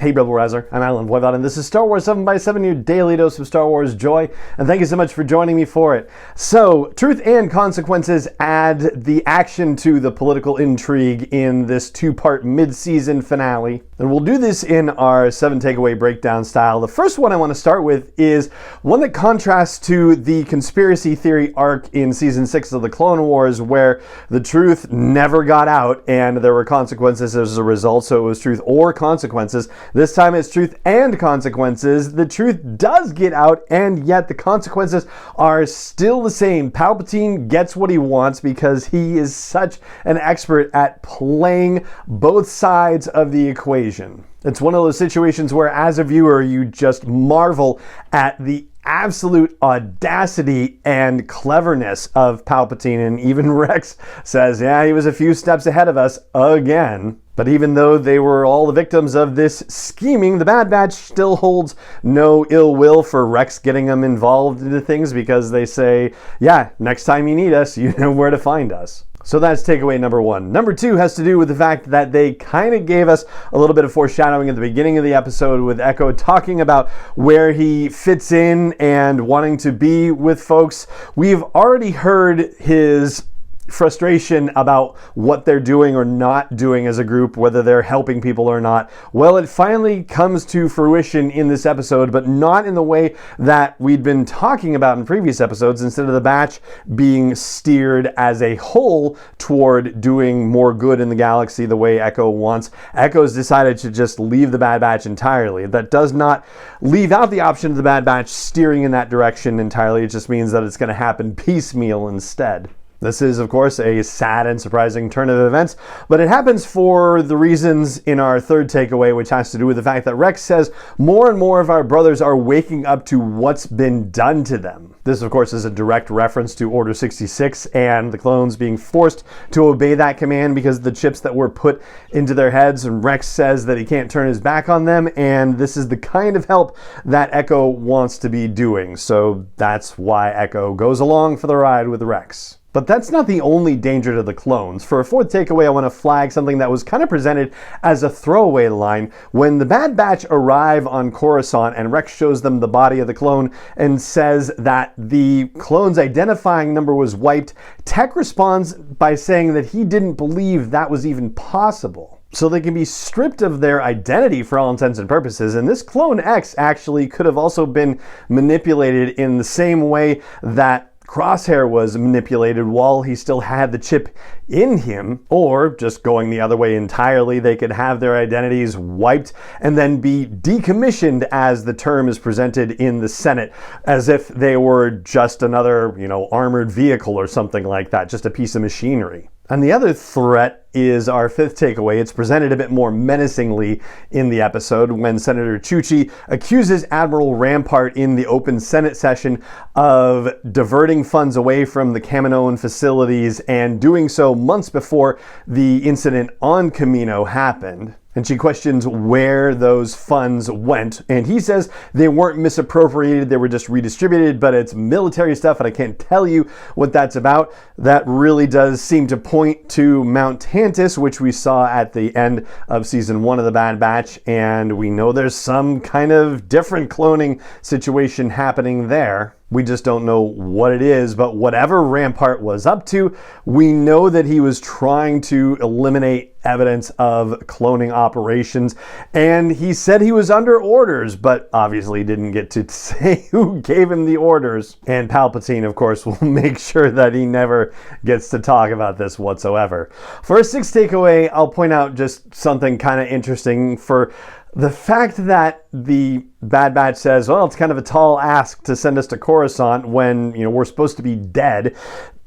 Hey Rebel Rouser, I'm Alan Voivod, and this is Star Wars 7x7, your daily dose of Star Wars joy, and thank you so much for joining me for it. So, Truth and Consequences add the action to the political intrigue in this two-part mid-season finale, and we'll do this in our 7 takeaway breakdown style. The first one I want to start with is one that contrasts to the conspiracy theory arc in Season 6 of the Clone Wars, where the truth never got out, and there were consequences as a result, so it was truth or consequences. This time it's truth and consequences. The truth does get out, and yet the consequences are still the same. Palpatine gets what he wants because he is such an expert at playing both sides of the equation. It's one of those situations where, as a viewer, you just marvel at the absolute audacity and cleverness of Palpatine, and even Rex says, yeah, he was a few steps ahead of us again. But even though they were all the victims of this scheming, the Bad Batch still holds no ill will for Rex getting them involved into things, because they say, yeah, next time you need us, you know where to find us. So that's takeaway number 1. Number 2 has to do with the fact that they kind of gave us a little bit of foreshadowing at the beginning of the episode, with Echo talking about where he fits in and wanting to be with folks. We've already heard his frustration about what they're doing or not doing as a group, whether they're helping people or not. Well, it finally comes to fruition in this episode, but not in the way that we'd been talking about in previous episodes. Instead of the batch being steered as a whole toward doing more good in the galaxy the way Echo wants, Echo's decided to just leave the Bad Batch entirely. That does not leave out the option of the Bad Batch steering in that direction entirely. It just means that it's going to happen piecemeal instead. This is, of course, a sad and surprising turn of events, but it happens for the reasons in our third takeaway, which has to do with the fact that Rex says more and more of our brothers are waking up to what's been done to them. This, of course, is a direct reference to Order 66 and the clones being forced to obey that command because of the chips that were put into their heads, and Rex says that he can't turn his back on them, and this is the kind of help that Echo wants to be doing. So that's why Echo goes along for the ride with Rex. But that's not the only danger to the clones. For a fourth takeaway, I want to flag something that was kind of presented as a throwaway line. When the Bad Batch arrive on Coruscant and Rex shows them the body of the clone and says that the clone's identifying number was wiped, Tech responds by saying that he didn't believe that was even possible. So they can be stripped of their identity for all intents and purposes, and this Clone X actually could have also been manipulated in the same way that Crosshair was manipulated while he still had the chip in him, or just going the other way entirely, they could have their identities wiped and then be decommissioned, as the term is presented in the Senate, as if they were just another, armored vehicle or something like that, just a piece of machinery. And the other threat is our fifth takeaway. It's presented a bit more menacingly in the episode when Senator Chuchi accuses Admiral Rampart in the open Senate session of diverting funds away from the Kaminoan facilities, and doing so months before the incident on Kamino happened. And she questions where those funds went, and he says they weren't misappropriated, they were just redistributed, but it's military stuff and I can't tell you what that's about. That really does seem to point to Mount Tantus, which we saw at the end of Season 1 of the Bad Batch, and we know there's some kind of different cloning situation happening there. We just don't know what it is, but whatever Rampart was up to, we know that he was trying to eliminate evidence of cloning operations, and he said he was under orders, but obviously didn't get to say who gave him the orders. And Palpatine, of course, will make sure that he never gets to talk about this whatsoever. For a sixth takeaway, I'll point out just something kind of interesting. For the fact that the Bad Batch says, well, it's kind of a tall ask to send us to Coruscant when, we're supposed to be dead.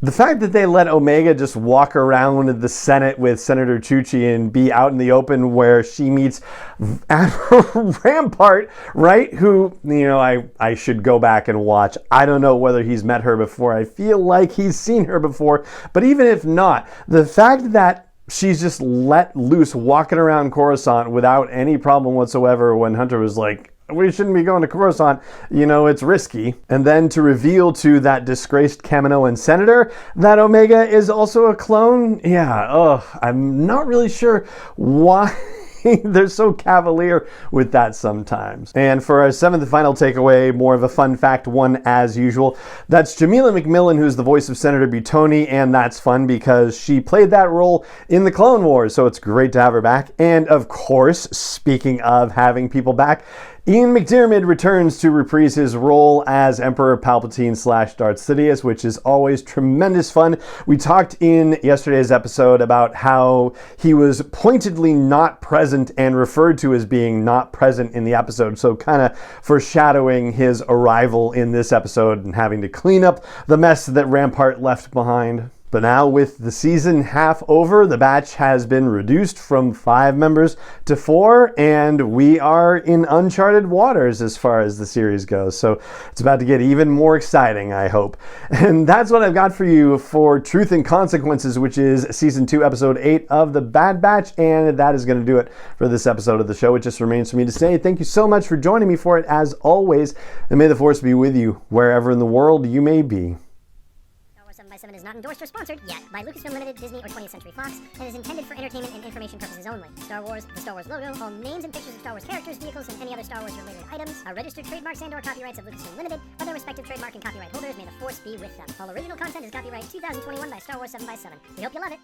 The fact that they let Omega just walk around the Senate with Senator Chuchi and be out in the open where she meets Admiral Rampart, right? Who, I should go back and watch. I don't know whether he's met her before. I feel like he's seen her before. But even if not, the fact that she's just let loose walking around Coruscant without any problem whatsoever, when Hunter was like, we shouldn't be going to Coruscant, it's risky. And then to reveal to that disgraced Kaminoan senator that Omega is also a clone. Yeah, I'm not really sure why they're so cavalier with that sometimes. And for our seventh and final takeaway, more of a fun fact one as usual, that's Jamila McMillan, who's the voice of Senator Butoni, and that's fun because she played that role in the Clone Wars, so it's great to have her back. And of course, speaking of having people back, Ian McDiarmid returns to reprise his role as Emperor Palpatine / Darth Sidious, which is always tremendous fun. We talked in yesterday's episode about how he was pointedly not present and referred to as being not present in the episode, so kind of foreshadowing his arrival in this episode and having to clean up the mess that Rampart left behind. But now with the season half over, the batch has been reduced from 5 members to 4, and we are in uncharted waters as far as the series goes. So it's about to get even more exciting, I hope. And that's what I've got for you for Truth and Consequences, which is season 2, episode 8 of The Bad Batch. And that is going to do it for this episode of the show. It just remains for me to say thank you so much for joining me for it, as always. And may the Force be with you wherever in the world you may be. 7 is not endorsed or sponsored yet by Lucasfilm Limited, Disney, or 20th Century Fox, and is intended for entertainment and information purposes only. Star Wars, the Star Wars logo, all names and pictures of Star Wars characters, vehicles, and any other Star Wars related items are registered trademarks and/or copyrights of Lucasfilm Limited, or their respective trademark and copyright holders. May the Force be with them. All original content is copyright 2021 by Star Wars 7x7. We hope you love it.